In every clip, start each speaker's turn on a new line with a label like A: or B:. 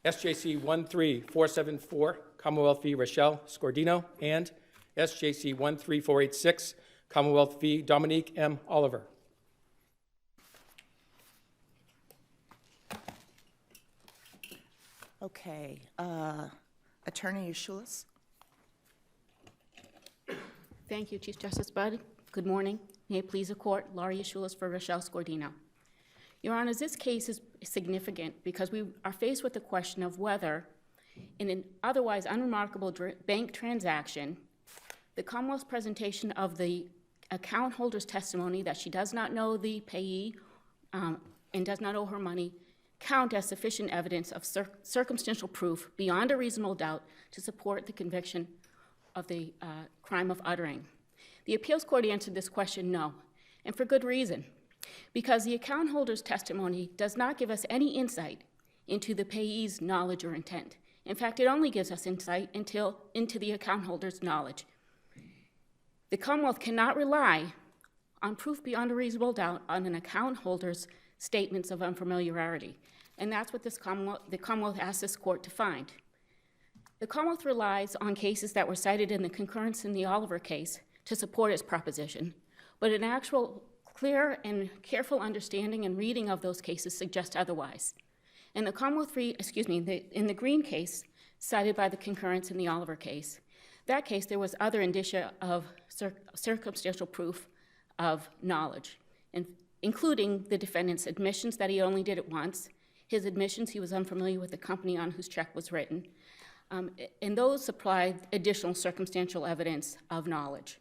A: SJC-13474, Commonwealth v. Rachelle, Scordino, and SJC-13486, Commonwealth v. Dominique M. Oliver.
B: Okay, Attorney Yushulis.
C: Thank you, Chief Justice Budd. Good morning. May it please the court, Laurie Yushulis for Rachelle Scordino. Your Honors, this case is significant because we are faced with the question of whether, in an otherwise unremarkable bank transaction, the Commonwealth's presentation of the account holder's testimony that she does not know the payee and does not owe her money count as sufficient evidence of circumstantial proof beyond a reasonable doubt to support the conviction of the crime of uttering. The appeals court answered this question no, and for good reason, because the account holder's testimony does not give us any insight into the payee's knowledge or intent. In fact, it only gives us insight into the account holder's knowledge. The Commonwealth cannot rely on proof beyond a reasonable doubt on an account holder's statements of unfamiliarity, and that's what the Commonwealth asked this court to find. The Commonwealth relies on cases that were cited in the concurrence in the Oliver case to support its proposition, but an actual clear and careful understanding and reading of those cases suggests otherwise. In the Commonwealth, in the Green case cited by the concurrence in the Oliver case, that case there was other indicia of circumstantial proof of knowledge, including the defendant's admissions that he only did it once, his admissions he was unfamiliar with the company on whose check was written, and those supplied additional circumstantial evidence of knowledge.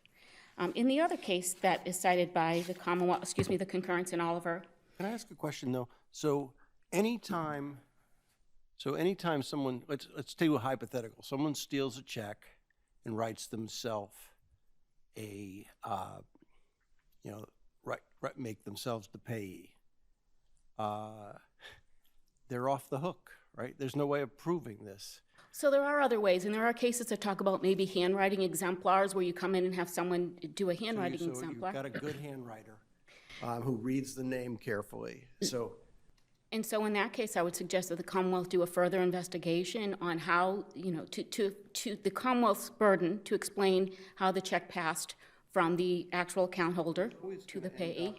C: In the other case that is cited by the Commonwealth, the concurrence in Oliver.
D: Can I ask a question though? So anytime someone, let's take a hypothetical. Someone steals a check and writes themselves make themselves the payee. They're off the hook, right? There's no way of proving this.
C: So there are other ways, and there are cases that talk about maybe handwriting exemplars where you come in and have someone do a handwriting exemplar.
D: You've got a good handwriter who reads the name carefully.
C: And so in that case, I would suggest that the Commonwealth do a further investigation on how, to the Commonwealth's burden to explain how the check passed from the actual account holder to the payee.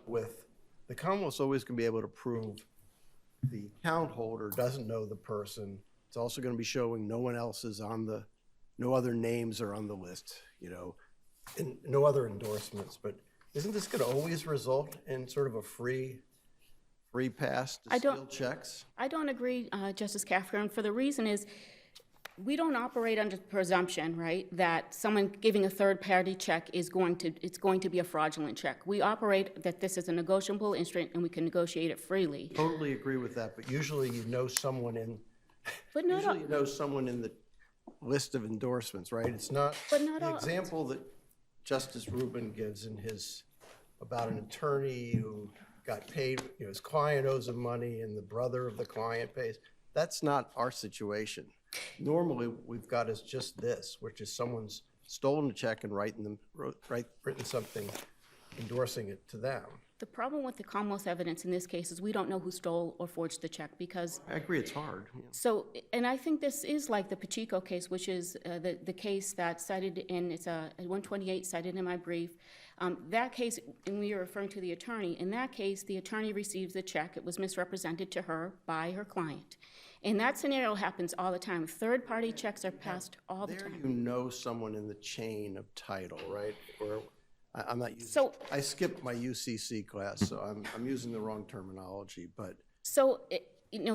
D: The Commonwealth's always going to be able to prove the account holder doesn't know the person. It's also going to be showing no one else is no other names are on the list, and no other endorsements. But isn't this going to always result in sort of a free pass to steal checks?
C: I don't agree, Justice Kaffir, for the reason is we don't operate under the presumption, right, that someone giving a third-party check is going to be a fraudulent check. We operate that this is a negotiable instrument and we can negotiate it freely.
D: Totally agree with that, but usually you know someone in.
C: But not
D: usually you know someone in the list of endorsements, right? It's not.
C: But not
D: the
C: all.
D: Example that Justice Rubin gives in his about an attorney who got paid, his client owes him money and the brother of the client pays. That's not our situation. Normally, we've got is just this, which is someone's stolen a check and written something, endorsing it to them.
C: The problem with the Commonwealth evidence in this case is we don't know who stole or forged the check because.
D: I agree, it's hard. Yeah. So,
C: and I think this is like the Pacheco case, which is the case that's cited in, it's a 128 cited in my brief. That case, and we are referring to the attorney, in that case, the attorney receives the check. It was misrepresented to her by her client. And that scenario happens all the time. Third-party checks are passed all the time.
D: There you know someone in the chain of title, right? Or I'm not using, I skipped my UCC class, so I'm using the wrong terminology, but.
C: So,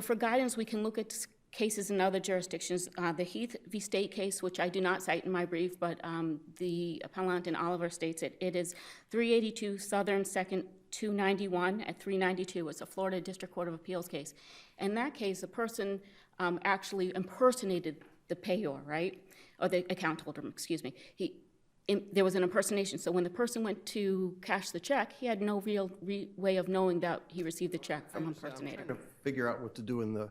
C: for guidance, we can look at cases in other jurisdictions. The Heath v. State case, which I do not cite in my brief, but the appellant in Oliver states it. It is 382 Southern 2nd 291 at 392. It's a Florida District Court of Appeals case. In that case, the person actually impersonated the payor, right? Or the account holder, excuse me. There was an impersonation. So when the person went to cash the check, he had no real way of knowing that he received the check from impersonator.
D: I'm trying to figure out what to do in the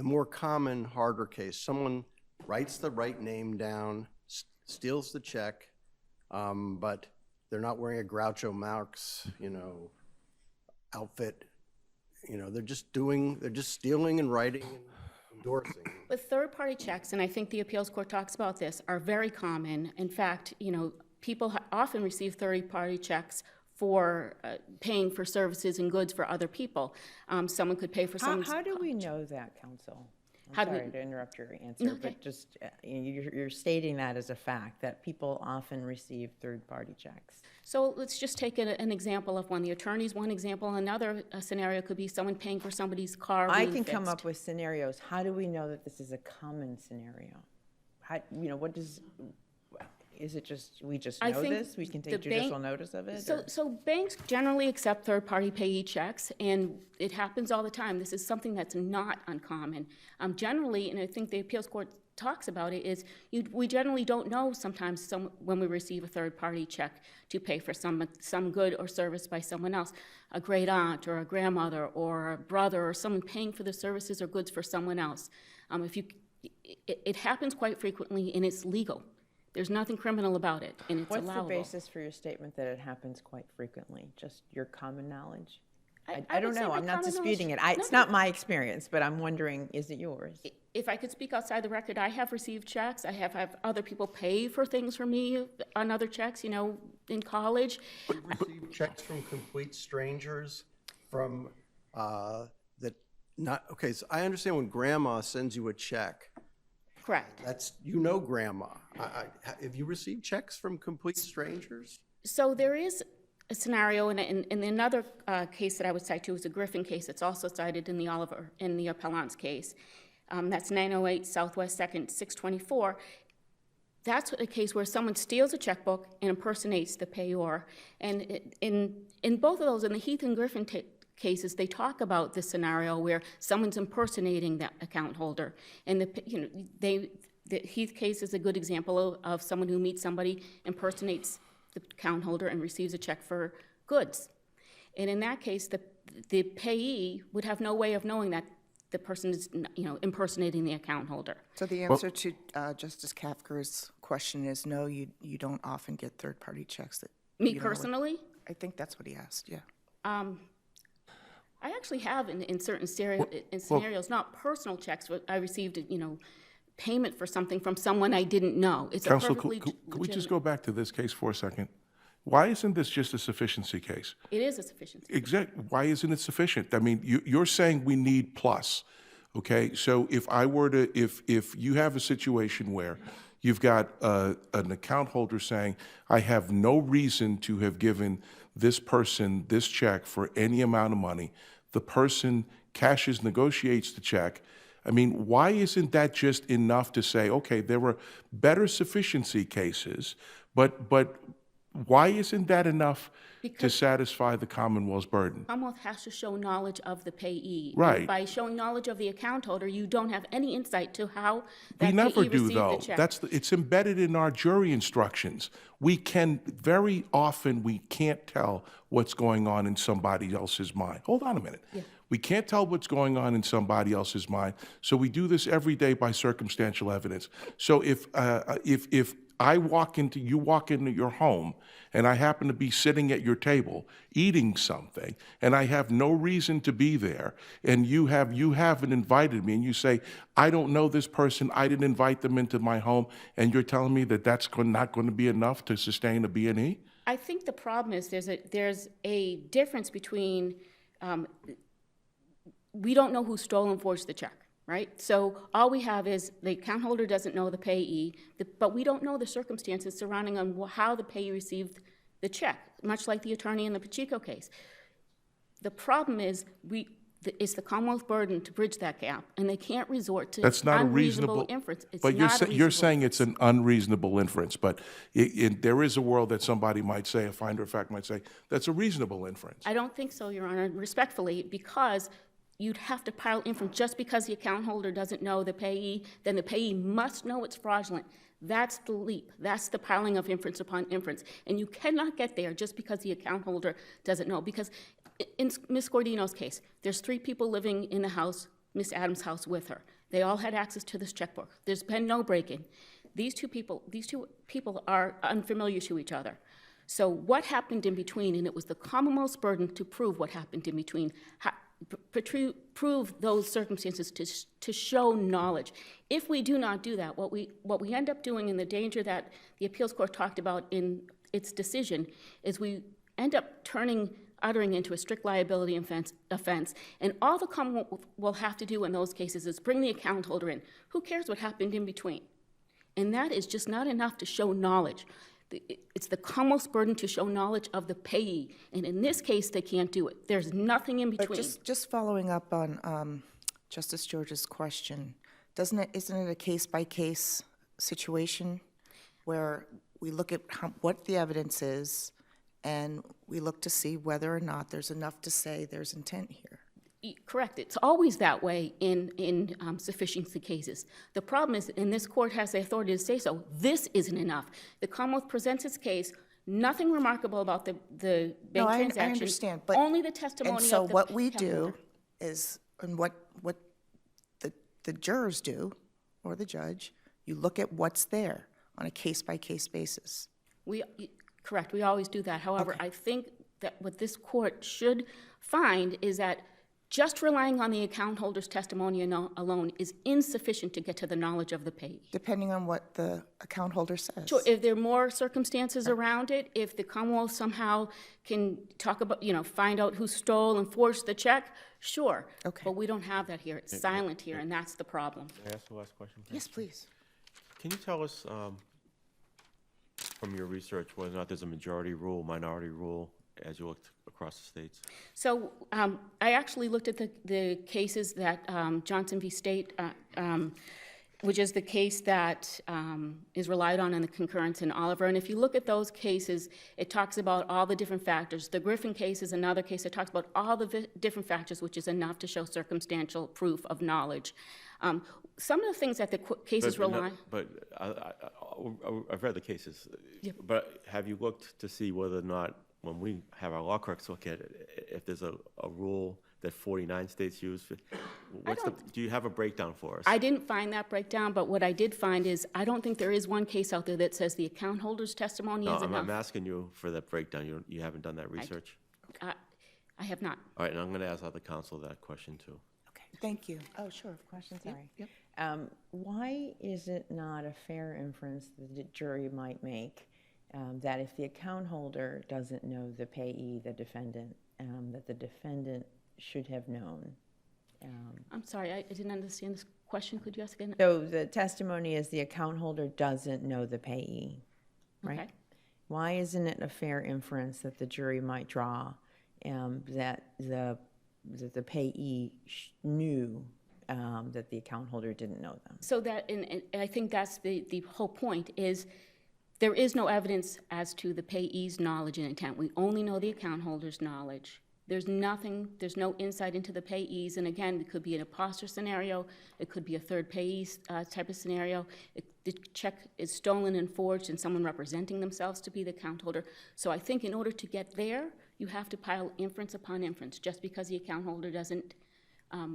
D: more common, harder case. Someone writes the right name down, steals the check, but they're not wearing a Groucho Marx, outfit. They're just stealing and writing and endorsing.
C: But third-party checks, and I think the appeals court talks about this, are very common. In fact, people often receive third-party checks for paying for services and goods for other people. Someone could pay for someone's...
E: How do we know that, counsel?
C: How
E: I'm
C: do we-
E: sorry to interrupt your answer,
C: No, okay.
E: but just, you're stating that as a fact, that people often receive third-party checks.
C: So let's just take an example of one. The attorney's one example. Another scenario could be someone paying for somebody's car
E: I
C: being
E: can come
C: fixed.
E: up with scenarios. How do we know that this is a common scenario? How, what does, is it just, we just
C: I
E: know
C: think
E: this? We can
C: the
E: take judicial
C: bank-
E: notice of it?
C: So,
E: or-
C: so banks generally accept third-party payee checks, and it happens all the time. This is something that's not uncommon. Generally, and I think the appeals court talks about it, is we generally don't know sometimes when we receive a third-party check to pay for some good or service by someone else, a great aunt or a grandmother or a brother or someone paying for the services or goods for someone else. It happens quite frequently, and it's legal. There's nothing criminal about it, and it's
E: What's
C: allowable.
E: the basis for your statement that it happens quite frequently? Just your common knowledge?
C: I
E: I don't
C: would say
E: know.
C: my
E: I'm not
C: common
E: disputing it.
C: knowledge-
E: It's
C: No,
E: not my experience, but I'm wondering, is it yours?
C: If I could speak outside the record, I have received checks. I have other people pay for things for me on other checks, in college.
D: Receive checks from complete strangers from, that not, okay, so I understand when grandma sends you a check,
C: Correct.
D: that's, grandma. Have you received checks from complete strangers?
C: So there is a scenario, and another case that I would cite too is a Griffin case. It's also cited in the appellant's case. That's 908 Southwest 2nd, 624. That's a case where someone steals a checkbook and impersonates the payor. And in both of those, in the Heath and Griffin cases, they talk about this scenario where someone's impersonating the account holder. And the Heath case is a good example of someone who meets somebody, impersonates the account holder, and receives a check for goods. And in that case, the payee would have no way of knowing that the person is, impersonating the account holder.
B: So the answer to Justice Kafker's question is no, you don't often get third-party checks that.
C: Me
B: you know,
C: personally,
B: I think that's what he asked, yeah.
C: I actually have in certain scenarios, not personal checks, but I received, payment for something from someone I didn't know. It's
F: Counsel,
C: a perfectly
F: could we just
C: legitimate-
F: go back to this case for a second? Why isn't this just a sufficiency case?
C: It is a sufficiency.
F: Why isn't it sufficient? I mean, you're saying we need plus, okay? So if I were to, if you have a situation where you've got an account holder saying, I have no reason to have given this person this check for any amount of money, the person cashes, negotiates the check. I mean, why isn't that just enough to say, okay, there were better sufficiency cases, but why isn't that enough to
C: Because-
F: satisfy the Commonwealth's burden?
C: Commonwealth has to show knowledge of the payee.
F: Right.
C: And by showing knowledge of the account holder, you don't have any insight to how
F: We
C: that
F: never
C: payee
F: do,
C: received
F: though.
C: the check.
F: It's embedded in our jury instructions. Very often, we can't tell what's going on in somebody else's mind. Hold on a minute.
C: Yeah.
F: We can't tell what's going on in somebody else's mind, so we do this every day by circumstantial evidence. So if you walk into your home, and I happen to be sitting at your table eating something, and I have no reason to be there, and you haven't invited me, and you say, I don't know this person, I didn't invite them into my home, and you're telling me that that's not going to be enough to sustain a B&E?
C: I think the problem is there's a difference between, we don't know who stole and forged the check, right? So all we have is the account holder doesn't know the payee, but we don't know the circumstances surrounding on how the payee received the check, much like the attorney in the Pacheco case. The problem is it's the Commonwealth burden to bridge that gap, and they can't resort to
F: That's not a
C: unreasonable
F: reasonable
C: inference. It's
F: But
C: not a
F: you're
C: reasonable
F: saying it's an unreasonable inference, but there is a world that somebody might say, a finder of fact might say, that's a reasonable inference.
C: I don't think so, Your Honor, respectfully, because you'd have to pile inference. Just because the account holder doesn't know the payee, then the payee must know it's fraudulent. That's the leap. That's the piling of inference upon inference. And you cannot get there just because the account holder doesn't know. Because in Ms. Scordino's case, there's 3 people living in the house, Ms. Adams' house, with her. They all had access to this checkbook. There's been no break-in. These two people are unfamiliar to each other. So what happened in between, and it was the Commonwealth's burden to prove what happened in between. prove those circumstances to show knowledge. If we do not do that, what we end up doing, and the danger that the appeals court talked about in its decision, is we end up uttering into a strict liability offense, and all the Commonwealth will have to do in those cases is bring the account holder in. Who cares what happened in between? And that is just not enough to show knowledge. It's the Commonwealth's burden to show knowledge of the payee, and in this case, they can't do it. There's nothing in between.
B: But just following up on Justice George's question, isn't it a case-by-case situation where we look at what the evidence is, and we look to see whether or not there's enough to say there's intent here?
C: Correct. It's always that way in sufficiency cases. The problem is, and this court has the authority to say so, this isn't enough. The Commonwealth presents its case, nothing remarkable about the bank transaction.
B: I understand, but
C: only the testimony
B: and
C: of
B: so
C: the
B: what we
C: account
B: do
C: holder.
B: is, and what the jurors do, or the judge, you look at what's there on a case-by-case basis.
C: Correct. We always do that. However, I think that what this court should find is that just relying on the account holder's testimony alone is insufficient to get to the knowledge of the payee.
B: Depending on what the account holder says.
C: Sure, if there are more circumstances around it, if the Commonwealth somehow can talk about, find out who stole and forged the check, sure.
B: Okay.
C: But we don't have that here. It's silent here, and that's the problem.
G: Can I ask the last question, please?
B: Yes, please.
G: Can you tell us, from your research, whether or not there's a majority rule, minority rule, as you looked across the states?
C: So I actually looked at the cases that Johnson v. State, which is the case that is relied on in the concurrence in Oliver. And if you look at those cases, it talks about all the different factors. The Griffin case is another case that talks about all the different factors, which is enough to show circumstantial proof of knowledge. Some of the things that the cases rely.
G: But I've read the cases. Yeah. But have you looked to see whether or not, when we have our law clerks look at it, if there's a rule that 49 states use, do you have a breakdown for us?
C: I didn't find that breakdown, but what I did find is I don't think there is one case out there that says the account holder's testimony is enough.
G: I'm asking you for that breakdown. You haven't done that research?
C: I have not.
G: All right, and I'm going to ask other counsel that question too.
B: Okay, thank you.
E: Oh, sure, question, sorry.
B: Yep.
E: Why is it not a fair inference that the jury might make that if the account holder doesn't know the payee, the defendant, that the defendant should have known?
C: I'm sorry, I didn't understand this question. Could you ask again?
E: So the testimony is the account holder doesn't know the payee, right?
C: Okay.
E: Why isn't it a fair inference that the jury might draw that the payee knew that the account holder didn't know them?
C: So that, and I think that's the whole point, is there is no evidence as to the payee's knowledge and intent. We only know the account holder's knowledge. There's no insight into the payee's, and again, it could be an imposter scenario, it could be a third payee type of scenario. The check is stolen and forged and someone representing themselves to be the account holder. So I think in order to get there, you have to pile inference upon inference. Just because the account holder doesn't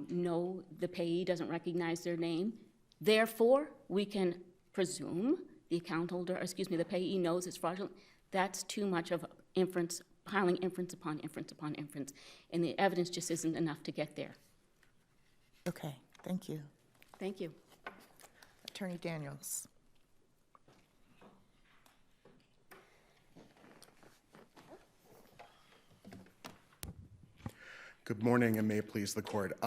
C: know the payee, doesn't recognize their name, therefore, we can presume the account holder, the payee knows it's fraudulent. That's too much of inference, piling inference upon inference upon inference, and the evidence just isn't enough to get there.
B: Okay, thank you.
C: Thank you.
B: Attorney Daniels.
H: Good morning, and may it please the court.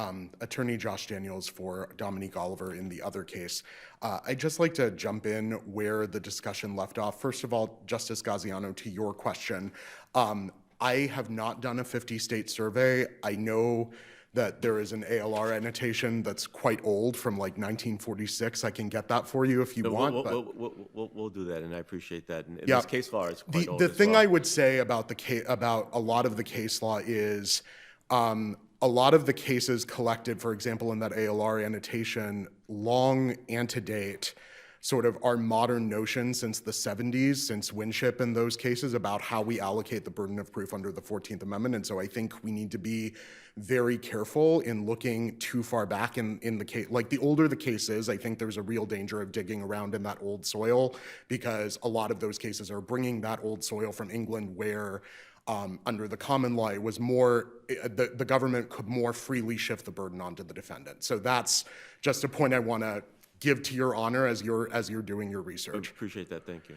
H: Attorney Josh Daniels for Dominique Oliver in the other case. I'd just like to jump in where the discussion left off. First of all, Justice Gaziano, to your question, I have not done a 50-state survey. I know that there is an ALR annotation that's quite old, from like 1946. I can get that for you if you want.
G: We'll do that, and I appreciate that. And
H: Yeah.
G: this case law is quite old
H: The
G: as
H: thing
G: well.
H: I would say about about a lot of the case law is a lot of the cases collected, for example, in that ALR annotation, long antedate sort of our modern notion since the 70s, since Winship and those cases, about how we allocate the burden of proof under the 14th Amendment. And so I think we need to be very careful in looking too far back in the case. Like, the older the case is, I think there's a real danger of digging around in that old soil, because a lot of those cases are bringing that old soil from England, where under the common law, it was more, the government could more freely shift the burden onto the defendant. So that's just a point I want to give to your honor as you're doing your research.
G: Appreciate that, thank you.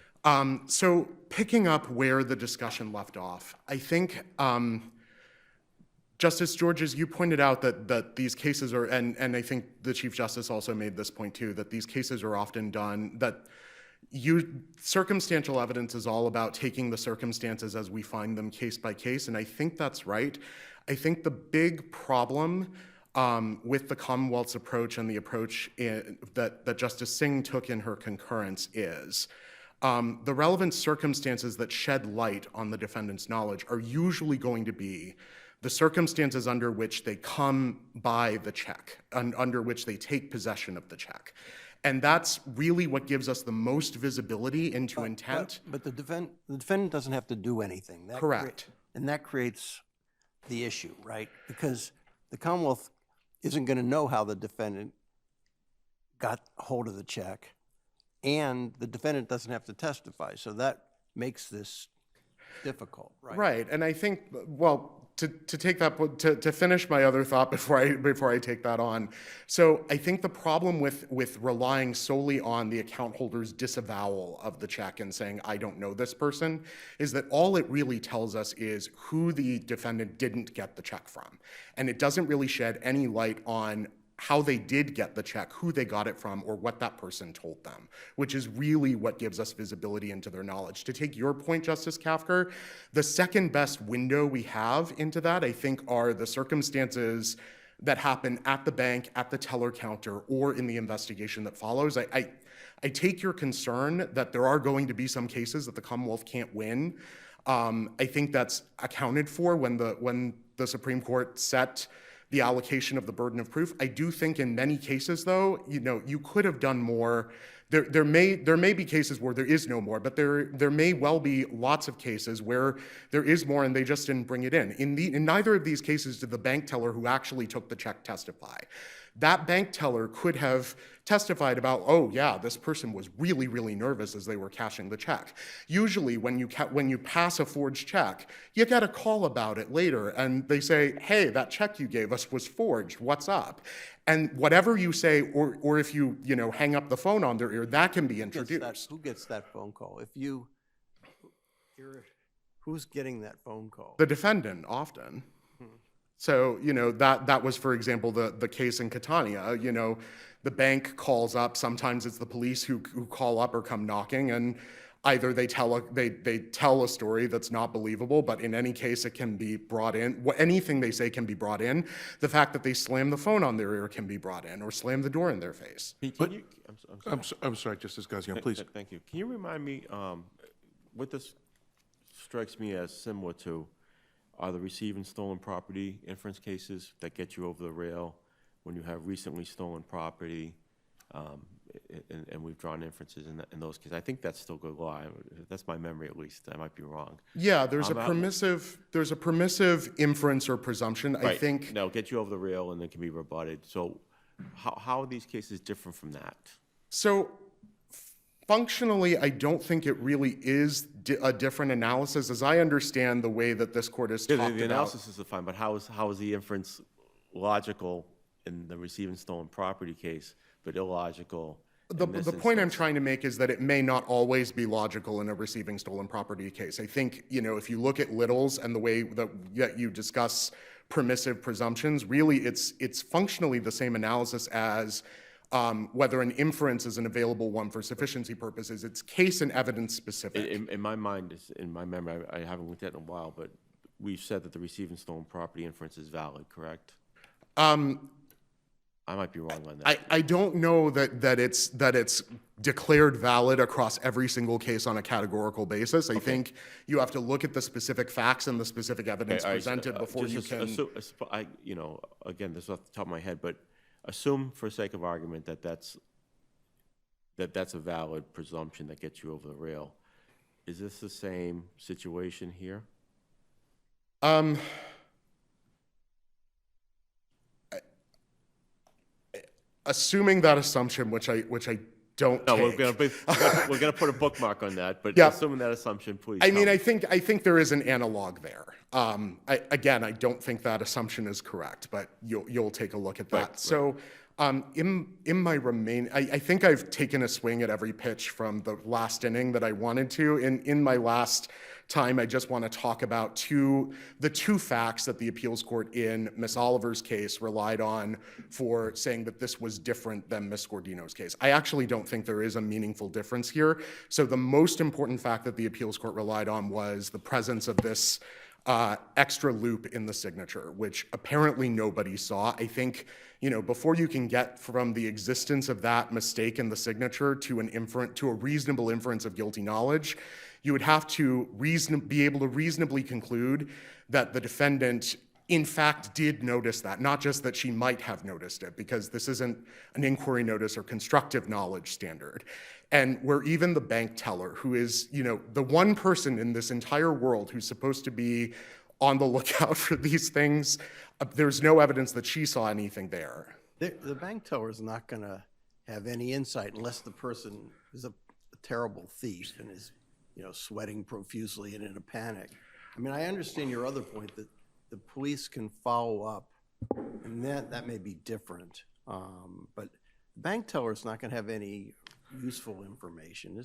H: So picking up where the discussion left off, I think, Justice George, as you pointed out that these cases are, and I think the Chief Justice also made this point too, that these cases are often done, that circumstantial evidence is all about taking the circumstances as we find them case by case, and I think that's right. I think the big problem with the Commonwealth's approach and the approach that Justice Singh took in her concurrence is the relevant circumstances that shed light on the defendant's knowledge are usually going to be the circumstances under which they come by the check, and under which they take possession of the check. And that's really what gives us the most visibility into intent.
I: But the defendant doesn't have to do anything.
H: Correct.
I: And that creates the issue, right? Because the Commonwealth isn't going to know how the defendant got hold of the check, and the defendant doesn't have to testify. So that makes this difficult, right?
H: Right, and I think, well, to take that, to finish my other thought before I take that on. So I think the problem with relying solely on the account holder's disavowal of the check and saying, I don't know this person, is that all it really tells us is who the defendant didn't get the check from. And it doesn't really shed any light on how they did get the check, who they got it from, or what that person told them, which is really what gives us visibility into their knowledge. To take your point, Justice Kafker, the second best window we have into that, I think, are the circumstances that happen at the bank, at the teller counter, or in the investigation that follows. I take your concern that there are going to be some cases that the Commonwealth can't win. I think that's accounted for when the Supreme Court set the allocation of the burden of proof. I do think in many cases, though, you could have done more. There may be cases where there is no more, but there may well be lots of cases where there is more and they just didn't bring it in. In neither of these cases did the bank teller who actually took the check testify. That bank teller could have testified about, oh yeah, this person was really, really nervous as they were cashing the check. Usually when you pass a forged check, you get a call about it later and they say, hey, that check you gave us was forged, what's up? And whatever you say, or if you hang up the phone on their ear, that can be introduced.
I: Who gets that phone call? Who's getting that phone call?
H: The defendant, often. So, that was, for example, the case in Catania. The bank calls up, sometimes it's the police who call up or come knocking, and either they tell a story that's not believable, but in any case it can be brought in. Anything they say can be brought in. The fact that they slam the phone on their ear can be brought in, or slam the door in their face.
F: I'm sorry, Justice Gazian, please.
G: Thank you. Can you remind me, what this strikes me as similar to are the receiving stolen property inference cases that get you over the rail when you have recently stolen property, and we've drawn inferences in those cases. I think that's still good law. That's my memory, at least. I might be wrong.
H: Yeah, there's a permissive inference or presumption.
G: Right.
H: I think.
G: No, get you over the rail and then can be rebutted. So, how are these cases different from that?
H: So, functionally, I don't think it really is a different analysis. As I understand the way that this court has talked about.
G: The analysis is fine, but how is the inference logical in the receiving stolen property case, but illogical in this
H: The point I'm
G: instance?
H: trying to make is that it may not always be logical in a receiving stolen property case. I think, if you look at Little's and the way that you discuss permissive presumptions, really it's functionally the same analysis as whether an inference is an available one for sufficiency purposes. It's case and evidence specific.
G: In my mind, in my memory, I haven't looked at it in a while, but we've said that the receiving stolen property inference is valid, correct? I might be wrong on that.
H: I don't know that it's declared valid across every single case on a categorical basis. I think you have to look at the specific facts and the specific evidence presented before you can. Again, this is off the top of my head, but assume for sake of argument that that's a valid presumption that gets you over the rail. Is this the same situation here? Assuming that assumption, which I don't
G: No,
H: take.
G: we're gonna put a bookmark on that, but
H: Yeah.
G: assuming that assumption, please.
H: I mean,
G: tell
H: I
G: me.
H: think there is an analog there. Again, I don't think that assumption is correct, but you'll take a look at that.
G: Right.
H: So, in my I think I've taken a swing at every pitch from the last inning that I wanted to. In my last time, I just want to talk about the two facts that the appeals court in Miss Oliver's case relied on for saying that this was different than Miss Scordino's case. I actually don't think there is a meaningful difference here. So the most important fact that the appeals court relied on was the presence of this extra loop in the signature, which apparently nobody saw. I think, before you can get from the existence of that mistake in the signature to a reasonable inference of guilty knowledge, you would have to be able to reasonably conclude that the defendant in fact did notice that, not just that she might have noticed it, because this isn't an inquiry notice or constructive knowledge standard. And where even the bank teller, who is, the one person in this entire world who's supposed to be on the lookout for these things, there's no evidence that she saw anything there.
D: The bank teller is not going to have any insight unless the person is a terrible thief and is, sweating profusely and in a panic. I mean, I understand your other point that the police can follow up, and that may be different. But the bank teller is not going to have any useful information.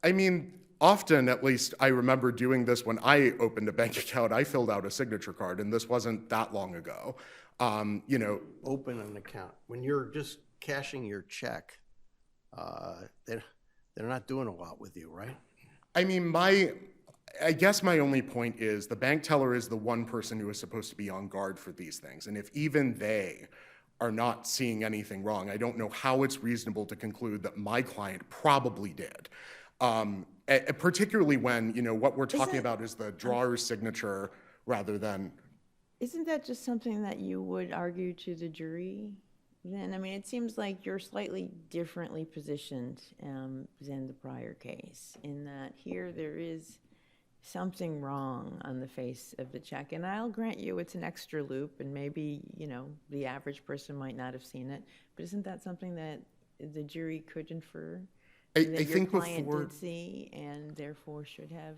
H: I mean, often, at least, I remember doing this when I opened a bank account. I filled out a signature card, and this wasn't that long ago.
D: Open an account. When you're just cashing your check, they're not doing a lot with you, right?
H: I mean, I guess my only point is the bank teller is the one person who is supposed to be on guard for these things. And if even they are not seeing anything wrong, I don't know how it's reasonable to conclude that my client probably did. Particularly when, what we're talking about is the drawer's signature rather than...
E: Isn't that just something that you would argue to the jury then? I mean, it seems like you're slightly differently positioned than the prior case, in that here there is something wrong on the face of the check. And I'll grant you it's an extra loop, and maybe, the average person might not have seen it. But isn't that something that the jury could infer? That your
H: think
E: client
H: before...
E: did see and therefore should have,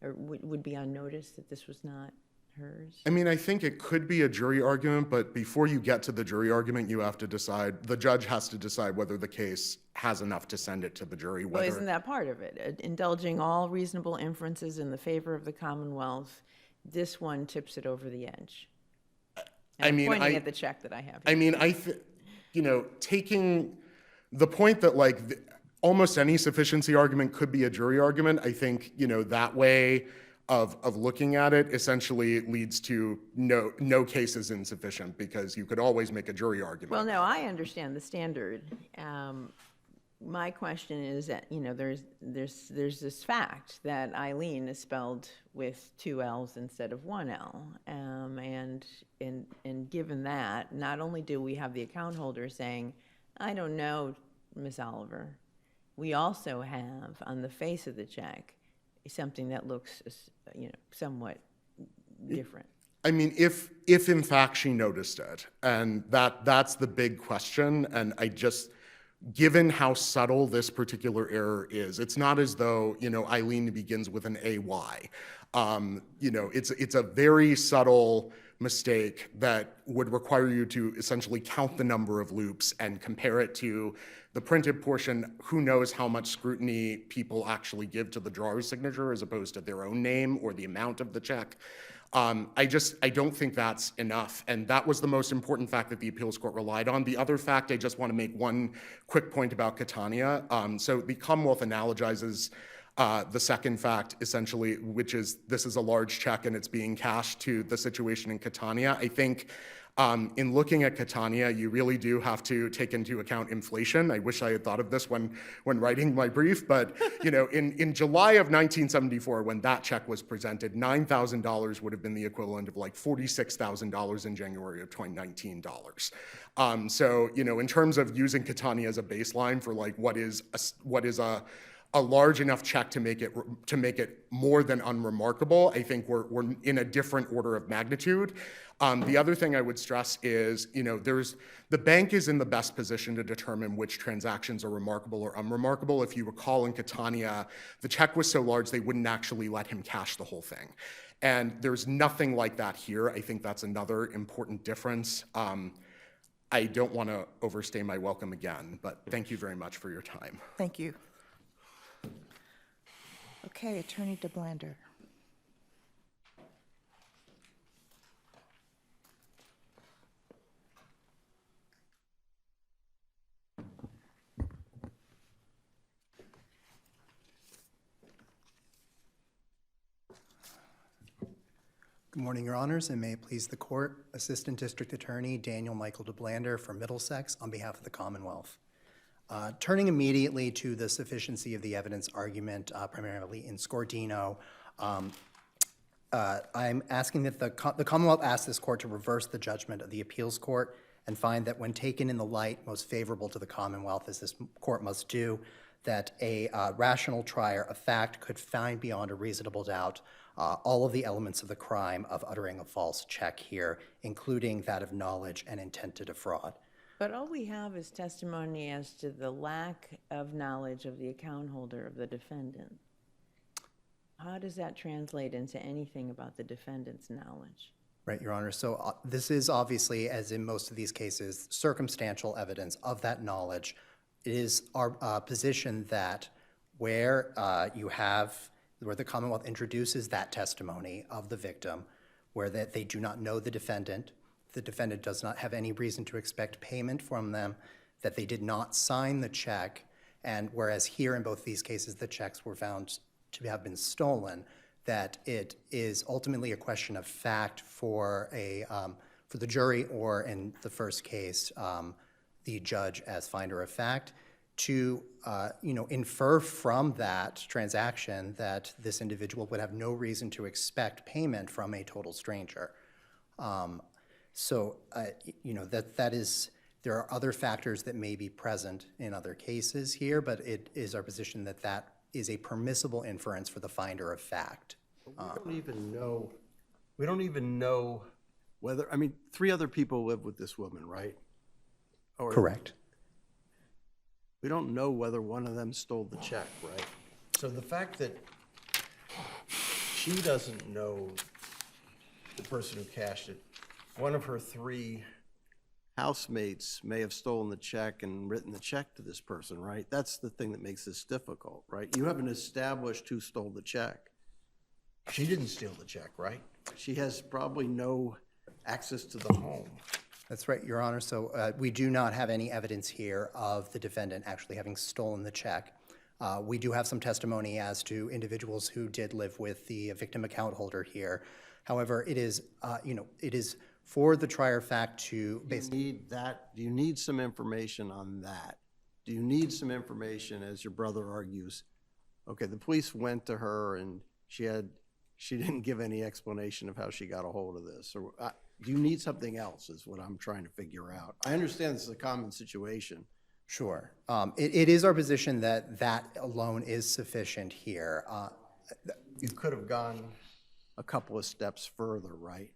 E: or would be on notice that this was not hers?
H: I mean, I think it could be a jury argument, but before you get to the jury argument, you have to decide, the judge has to decide whether the case has enough to send it to the jury.
E: Well, isn't that part of it? Indulging all reasonable inferences in the favor of the Commonwealth, this one tips it over the edge. And I'm pointing at the check that I have here.
H: I mean, taking the point that almost any sufficiency argument could be a jury argument, I think, that way of looking at it essentially leads to no case is insufficient, because you could always make a jury argument.
E: Well, no, I understand the standard. My question is that, there's this fact that Eileen is spelled with 2 L's instead of 1 L. And given that, not only do we have the account holder saying, I don't know, Miss Oliver, we also have on the face of the check something that looks, somewhat different.
H: I mean, if in fact she noticed it, and that's the big question, and given how subtle this particular error is, it's not as though, Eileen begins with an AY. It's a very subtle mistake that would require you to essentially count the number of loops and compare it to the printed portion. Who knows how much scrutiny people actually give to the drawer's signature as opposed to their own name or the amount of the check. I don't think that's enough. And that was the most important fact that the appeals court relied on. The other fact, I just want to make one quick point about Catania. So the Commonwealth analogizes the second fact, essentially, which is this is a large check and it's being cashed, to the situation in Catania. I think in looking at Catania, you really do have to take into account inflation. I wish I had thought of this when writing my brief, but in July of 1974, when that check was presented, $9,000 would have been the equivalent of like $46,000 in January of 2019 dollars. So in terms of using Catania as a baseline for like what is a large enough check to make it more than unremarkable. I think we're in a different order of magnitude. The other thing I would stress is, the bank is in the best position to determine which transactions are remarkable or unremarkable. If you recall in Catania, the check was so large they wouldn't actually let him cash the whole thing. And there's nothing like that here. I think that's another important difference. I don't want to overstay my welcome again, but thank you very much for your time.
B: Thank you. Okay, Attorney DeBlander.
J: Good morning, Your Honors, and may it please the Court. Assistant District Attorney Daniel Michael DeBlander from Middlesex on behalf of the Commonwealth. Turning immediately to the sufficiency of the evidence argument, primarily in Scordino, I'm asking that the Commonwealth ask this Court to reverse the judgment of the Appeals Court and find that when taken in the light most favorable to the Commonwealth, as this Court must do, that a rational trier of fact could find beyond a reasonable doubt all of the elements of the crime of uttering a false check here, including that of knowledge and intent to defraud.
E: But all we have is testimony as to the lack of knowledge of the account holder of the defendant. How does that translate into anything about the defendant's knowledge?
J: Right, Your Honor. So this is obviously, as in most of these cases, circumstantial evidence of that knowledge. It is our position that where where the Commonwealth introduces that testimony of the victim, where that they do not know the defendant does not have any reason to expect payment from them, that they did not sign the check, and whereas here in both these cases the checks were found to have been stolen, that it is ultimately a question of fact for the jury, or in the first case, the judge as finder of fact, to infer from that transaction that this individual would have no reason to expect payment from a total stranger. There are other factors that may be present in other cases here, but it is our position that that is a permissible inference for the finder of fact.
D: We don't even know whether, 3 other people live with this woman, right?
J: Correct.
D: We don't know whether one of them stole the check, right? So the fact that she doesn't know the person who cashed it, one of her 3 housemates may have stolen the check and written the check to this person, right? That's the thing that makes this difficult, right? You haven't established who stole the check. She didn't steal the check, right? She has probably no access to the home.
J: That's right, Your Honor. So we do not have any evidence here of the defendant actually having stolen the check. We do have some testimony as to individuals who did live with the victim account holder here. However, it is for the trier of fact to
D: Do you need some information on that? Do you need some information, as your brother argues? Okay, the police went to her and she didn't give any explanation of how she got a hold of this. Or do you need something else is what I'm trying to figure out. I understand this is a common situation.
J: Sure. It is our position that that alone is sufficient here.
D: You could have gone a couple of steps further, right?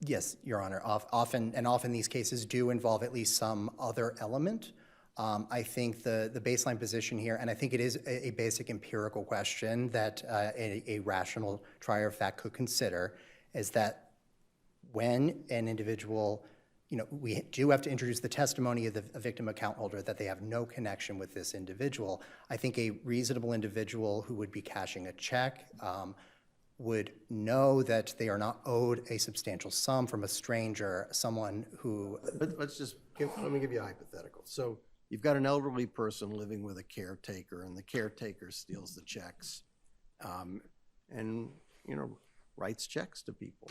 J: Yes, Your Honor. Often these cases do involve at least some other element. I think the baseline position here, and I think it is a basic empirical question that a rational trier of fact could consider, is that when an individual, we do have to introduce the testimony of the victim account holder that they have no connection with this individual. I think a reasonable individual who would be cashing a check would know that they are not owed a substantial sum from a stranger, someone who...
D: But let me give you a hypothetical. So you've got an elderly person living with a caretaker, and the caretaker steals the checks and, writes checks to people.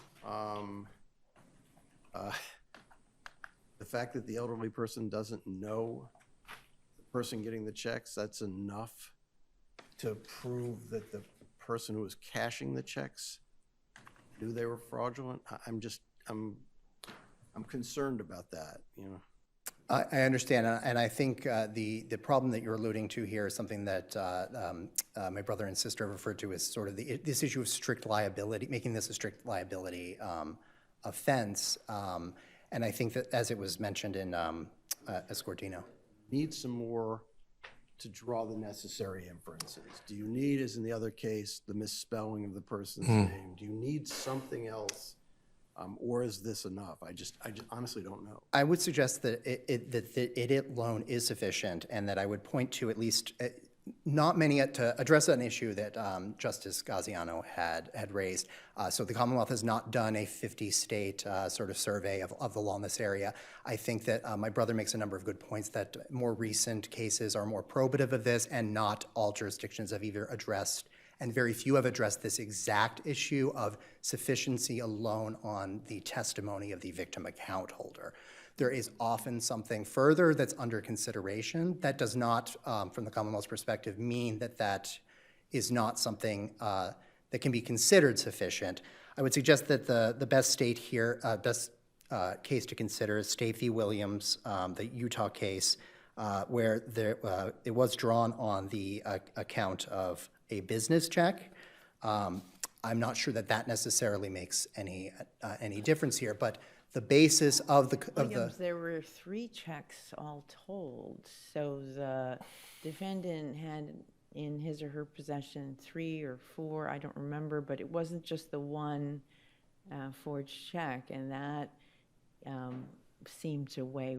D: The fact that the elderly person doesn't know the person getting the checks, that's enough to prove that the person who was cashing the checks knew they were fraudulent. I'm concerned about that,
J: I understand, and I think the problem that you're alluding to here is something that my brother and sister referred to as sort of this issue of strict liability, making this a strict liability offense. And I think that, as it was mentioned in Scordino.
D: Need some more to draw the necessary inferences? Do you need, as in the other case, the misspelling of the person's name? Do you need something else? Or is this enough? I just honestly don't know.
J: I would suggest that it alone is sufficient, and that I would point to at least not many to address an issue that Justice Gaziano had raised. So the Commonwealth has not done a 50-state sort of survey of the law in this area. I think that my brother makes a number of good points that more recent cases are more probative of this, and not all jurisdictions have either addressed, and very few have addressed this exact issue of sufficiency alone on the testimony of the victim account holder. There is often something further that's under consideration. That does not, from the Commonwealth's perspective, mean that that is not something that can be considered sufficient. I would suggest that the best state here, best case to consider is State v. Williams, the Utah case, where it was drawn on the account of a business check. I'm not sure that that necessarily makes any difference here, but the basis of
E: Williams, there were 3 checks all told, so the defendant had in his or her possession 3 or 4, I don't remember, but it wasn't just the one forged check, and that seemed to weigh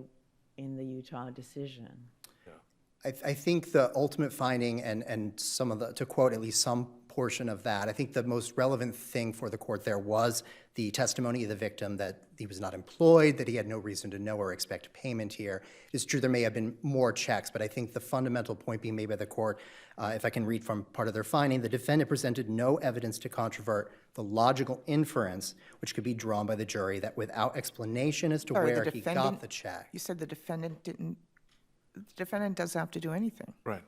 E: in the Utah decision.
J: I think the ultimate finding, and some of the, to quote at least some portion of that, I think the most relevant thing for the court there was the testimony of the victim that he was not employed, that he had no reason to know or expect payment here. It's true there may have been more checks, but I think the fundamental point being made by the court, if I can read from part of their finding, the defendant presented no evidence to controvert the logical inference which could be drawn by the jury that without explanation as to where he got the check.
B: You said the defendant didn't, the defendant doesn't have to do anything.
F: Right.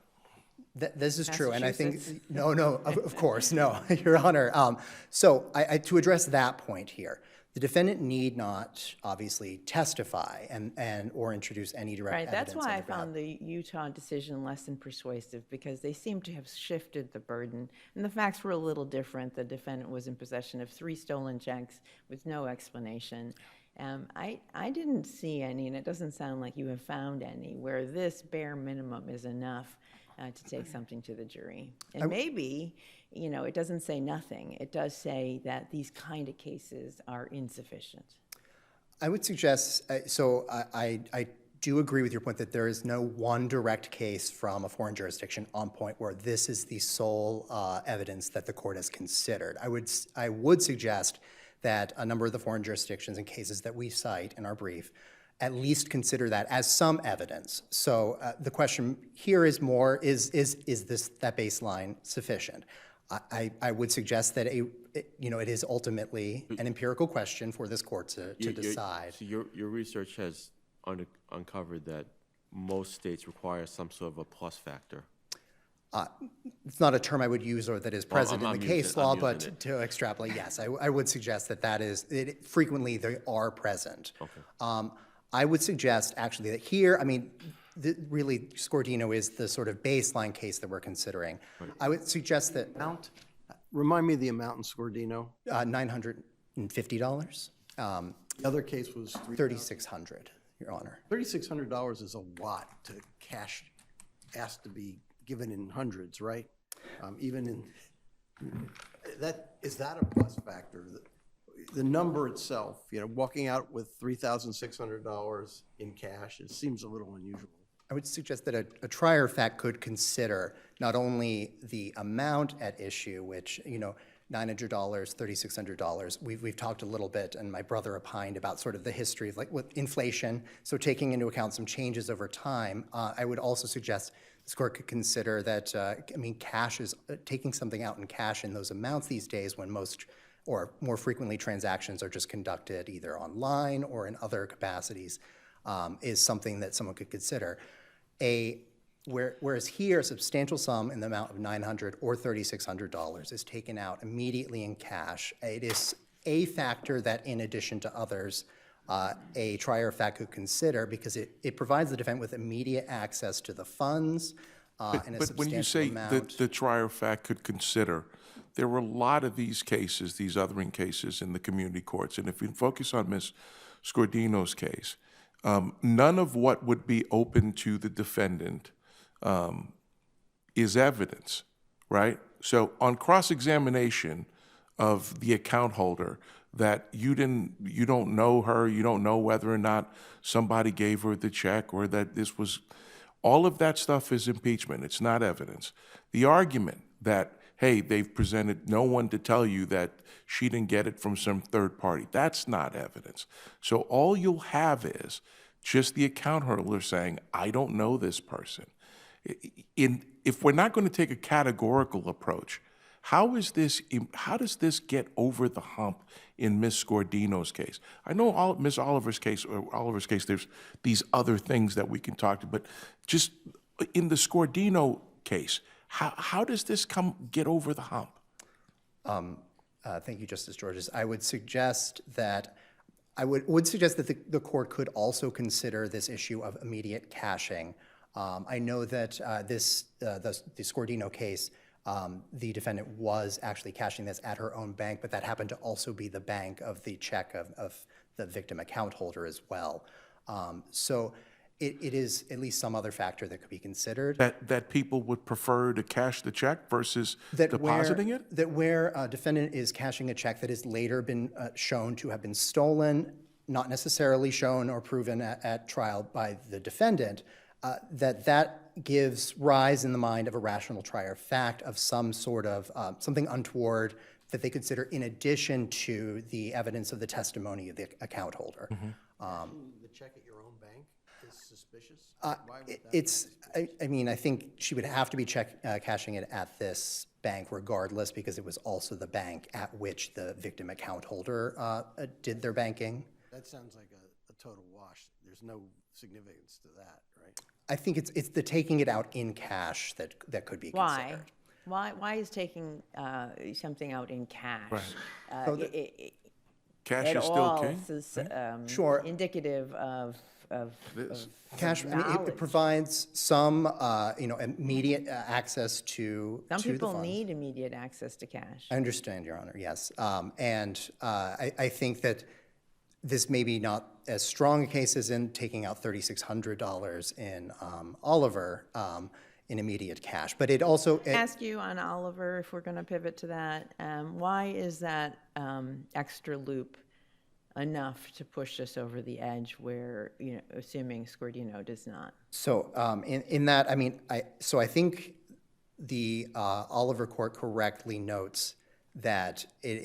J: This is true, and I think, no, of course, no, Your Honor. So to address that point here, the defendant need not obviously testify or introduce any direct
E: Right,
J: evidence.
E: that's why I found the Utah decision less than persuasive, because they seem to have shifted the burden, and the facts were a little different. The defendant was in possession of 3 stolen checks with no explanation. I didn't see any, and it doesn't sound like you have found any, where this bare minimum is enough to take something to the jury. And maybe, you know, it doesn't say nothing. It does say that these kind of cases are insufficient.
J: I would suggest, so I do agree with your point that there is no one direct case from a foreign jurisdiction on point where this is the sole evidence that the court has considered. I would suggest that a number of the foreign jurisdictions and cases that we cite in our brief at least consider that as some evidence. So the question here is more, is that baseline sufficient? I would suggest that it is ultimately an empirical question for this court to decide.
G: So your research has uncovered that most states require some sort of a plus factor.
J: It's not a term I would use or that is present in the case law, but to extrapolate, yes, I would suggest that is, frequently they are present. Okay. I would suggest actually that here, I mean, really Scordino is the sort of baseline case that we're considering. Right. I would suggest that.
D: Remind me of the amount in Scordino.
J: $950.
D: The other case was
J: $3,600, Your Honor.
D: $3,600 is a lot to cash asked to be given in hundreds, right? Even in that, is that a plus factor? The number itself, walking out with $3,600 in cash, it seems a little unusual.
J: I would suggest that a trier of fact could consider not only the amount at issue, which, $900, $3,600. We've talked a little bit, and my brother opined about sort of the history of with inflation. So taking into account some changes over time, I would also suggest this court could consider that, cash is, taking something out in cash in those amounts these days when most or more frequently transactions are just conducted either online or in other capacities, is something that someone could consider. Whereas here, a substantial sum in the amount of $900 or $3,600 is taken out immediately in cash. It is a factor that, in addition to others, a trier of fact could consider because it provides the defendant with immediate access to the funds and a
F: But when you
J: substantial
F: say
J: amount.
F: that the trier of fact could consider, there were a lot of these cases, these othering cases in the community courts. And if we focus on Ms. Scordino's case, none of what would be open to the defendant is evidence, right? So on cross-examination of the account holder, that you don't know her, you don't know whether or not somebody gave her the check or that this was, all of that stuff is impeachment. It's not evidence. The argument that, hey, they've presented no one to tell you that she didn't get it from some third party, that's not evidence. So all you'll have is just the account holder saying, I don't know this person. If we're not going to take a categorical approach, how does this get over the hump in Ms. Scordino's case? I know Ms. Oliver's case, there's these other things that we can talk to, but just in the Scordino case, how does this get over the hump?
J: Thank you, Justice Georges. I would suggest that the court could also consider this issue of immediate caching. I know that the Scordino case, the defendant was actually cashing this at her own bank, but that happened to also be the bank of the check of the victim account holder as well. So it is at least some other factor that could be considered.
F: That people would prefer to cash the check versus depositing it?
J: That where a defendant is cashing a check that has later been shown to have been stolen, not necessarily shown or proven at trial by the defendant, that gives rise in the mind of a rational trier of fact of some sort of something untoward that they consider in addition to the evidence of the testimony of the account holder.
D: The check at your own bank is suspicious? Why would that
J: I mean, I think she would have to be cashing it at this bank regardless because it was also the bank at which the victim account holder did their banking.
D: That sounds like a total wash. There's no significance to that, right?
J: I think it's the taking it out in cash that could be considered.
E: Why is taking something out in cash?
F: Right. Cash
E: at
F: is still
E: all
F: king?
E: is,
J: Sure.
E: indicative of
J: Cash, I mean, it
E: knowledge.
J: provides some, immediate access to
E: Some
J: the
E: people
J: funds.
E: need immediate access to cash.
J: I understand, Your Honor, yes. I think that this may be not as strong a case as in taking out $3,600 in Oliver in immediate cash, but it also.
E: Ask you on Oliver, if we're going to pivot to that, why is that extra loop enough to push us over the edge where, assuming Scordino does not?
J: So in that, I mean, I think the Oliver court correctly notes that it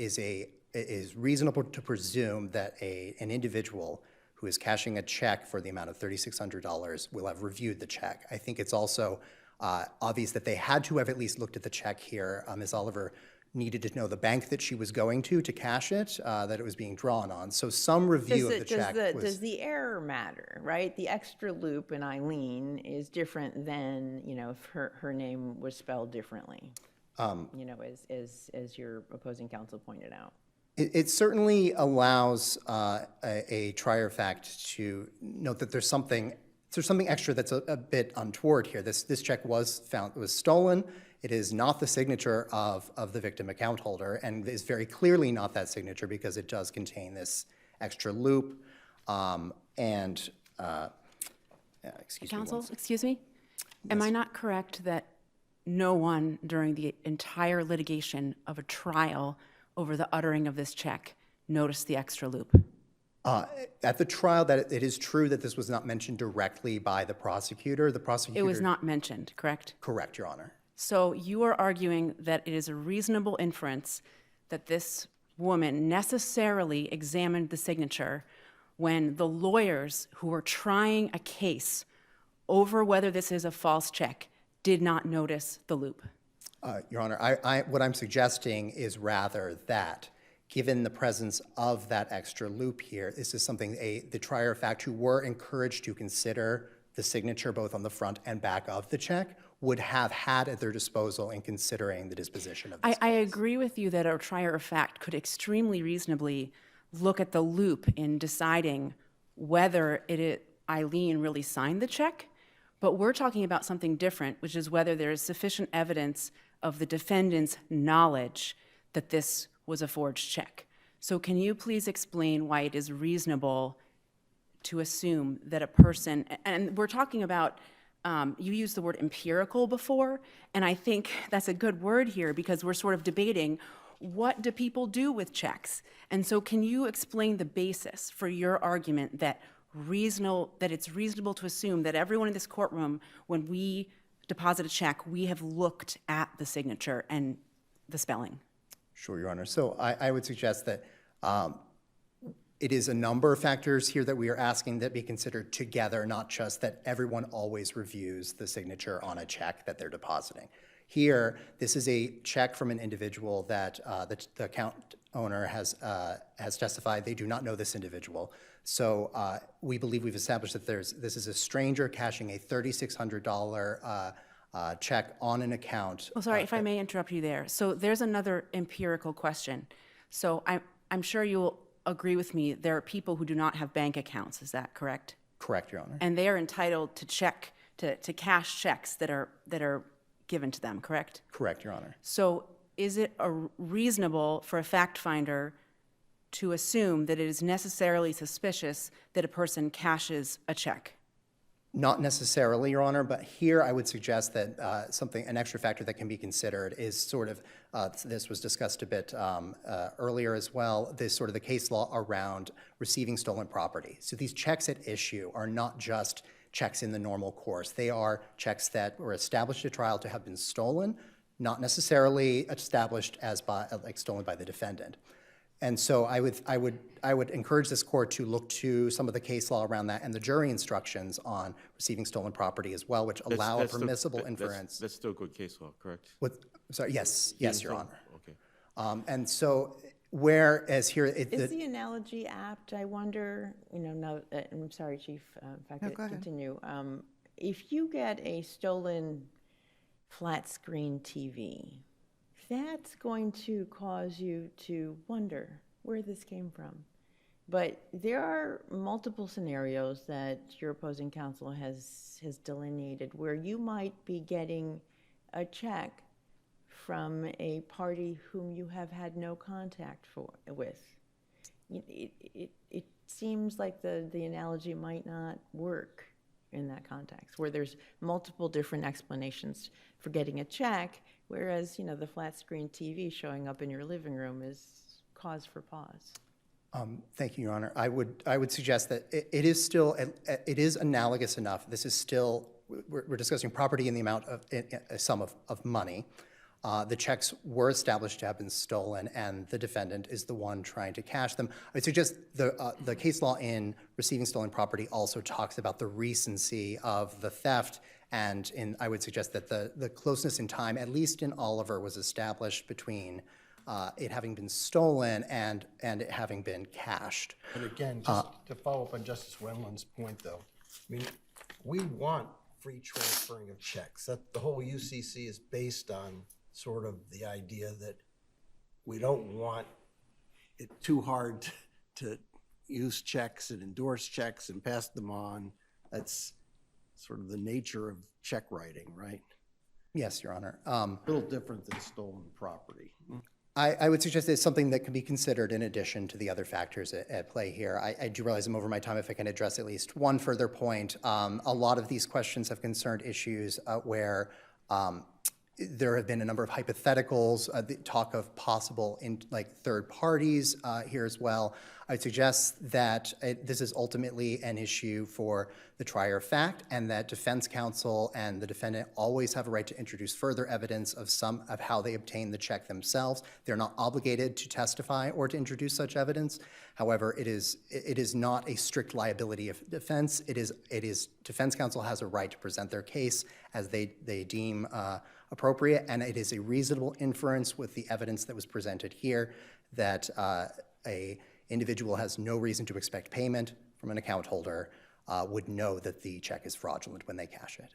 J: is reasonable to presume that an individual who is cashing a check for the amount of $3,600 will have reviewed the check. I think it's also obvious that they had to have at least looked at the check here. Ms. Oliver needed to know the bank that she was going to cash it, that it was being drawn on. So some review of the check was.
E: Does the error matter, right? The extra loop in Eileen is different than, if her name was spelled differently, as your opposing counsel pointed out.
J: It certainly allows a trier of fact to note that there's something extra that's a bit untoward here. This check was stolen. It is not the signature of the victim account holder, and is very clearly not that signature because it does contain this extra loop. Excuse me.
K: Counsel, excuse me? Am I not correct that no one during the entire litigation of a trial over the uttering of this check noticed the extra loop?
J: At the trial, that it is true that this was not mentioned directly by the prosecutor. The prosecutor.
K: It was not mentioned, correct?
J: Correct, Your Honor.
K: So you are arguing that it is a reasonable inference that this woman necessarily examined the signature when the lawyers who were trying a case over whether this is a false check did not notice the loop?
J: Your Honor, what I'm suggesting is rather that, given the presence of that extra loop here, this is something the trier of fact who were encouraged to consider the signature both on the front and back of the check would have had at their disposal in considering the disposition of this
K: I
J: case.
K: agree with you that a trier of fact could extremely reasonably look at the loop in deciding whether Eileen really signed the check, but we're talking about something different, which is whether there is sufficient evidence of the defendant's knowledge that this was a forged check. So can you please explain why it is reasonable to assume that a person, and we're talking about, you used the word empirical before, and I think that's a good word here because we're sort of debating what do people do with checks? And so can you explain the basis for your argument that it's reasonable to assume that everyone in this courtroom, when we deposit a check, we have looked at the signature and the spelling?
J: Sure, Your Honor. So I would suggest that it is a number of factors here that we are asking that be considered together, not just that everyone always reviews the signature on a check that they're depositing. Here, this is a check from an individual that the account owner has testified they do not know this individual. So we believe we've established that this is a stranger cashing a $3,600 check on an account.
K: Oh, sorry, if I may interrupt you there. So there's another empirical question. So I'm sure you'll agree with me, there are people who do not have bank accounts, is that correct?
J: Correct, Your Honor.
K: And they are entitled to cash checks that are given to them, correct?
J: Correct, Your Honor.
K: So is it reasonable for a fact finder to assume that it is necessarily suspicious that a person cashes a check?
J: Not necessarily, Your Honor, but here I would suggest that an extra factor that can be considered is sort of, this was discussed a bit earlier as well, this sort of the case law around receiving stolen property. So these checks at issue are not just checks in the normal course. They are checks that were established at trial to have been stolen, not necessarily established as stolen by the defendant. And so I would encourage this court to look to some of the case law around that and the jury instructions on receiving stolen property as well, which allow a permissible inference.
G: That's still good case law, correct?
J: Sorry, yes, Your Honor.
G: Okay.
J: And so whereas here,
E: Is the analogy apt? I wonder, no, I'm sorry, Chief, if I could continue. If you get a stolen flat screen TV, that's going to cause you to wonder where this came from. But there are multiple scenarios that your opposing counsel has delineated where you might be getting a check from a party whom you have had no contact with. It seems like the analogy might not work in that context, where there's multiple different explanations for getting a check, whereas, the flat screen TV showing up in your living room is cause for pause.
J: Thank you, Your Honor. I would suggest that it is analogous enough. This is still, we're discussing property in the amount of a sum of money. The checks were established to have been stolen, and the defendant is the one trying to cash them. I would suggest the case law in receiving stolen property also talks about the recency of the theft, and I would suggest that the closeness in time, at least in Oliver, was established between it having been stolen and it having been cashed.
D: And again, just to follow up on Justice Wendland's point, though, I mean, we want free transferring of checks. That the whole UCC is based on sort of the idea that we don't want it too hard to use checks and endorse checks and pass them on. That's sort of the nature of check writing, right?
J: Yes, Your Honor.
D: A little different than stolen property.
J: I would suggest it's something that can be considered in addition to the other factors at play here. I do realize I'm over my time. If I can address at least one further point, a lot of these questions have concerned issues where there have been a number of hypotheticals, the talk of possible third parties here as well. I would suggest that this is ultimately an issue for the trier of fact, and that defense counsel and the defendant always have a right to introduce further evidence of how they obtained the check themselves. They're not obligated to testify or to introduce such evidence. However, it is not a strict liability of defense. It is defense counsel has a right to present their case as they deem appropriate, and it is a reasonable inference with the evidence that was presented here that a individual has no reason to expect payment from an account holder would know that the check is fraudulent when they cash it.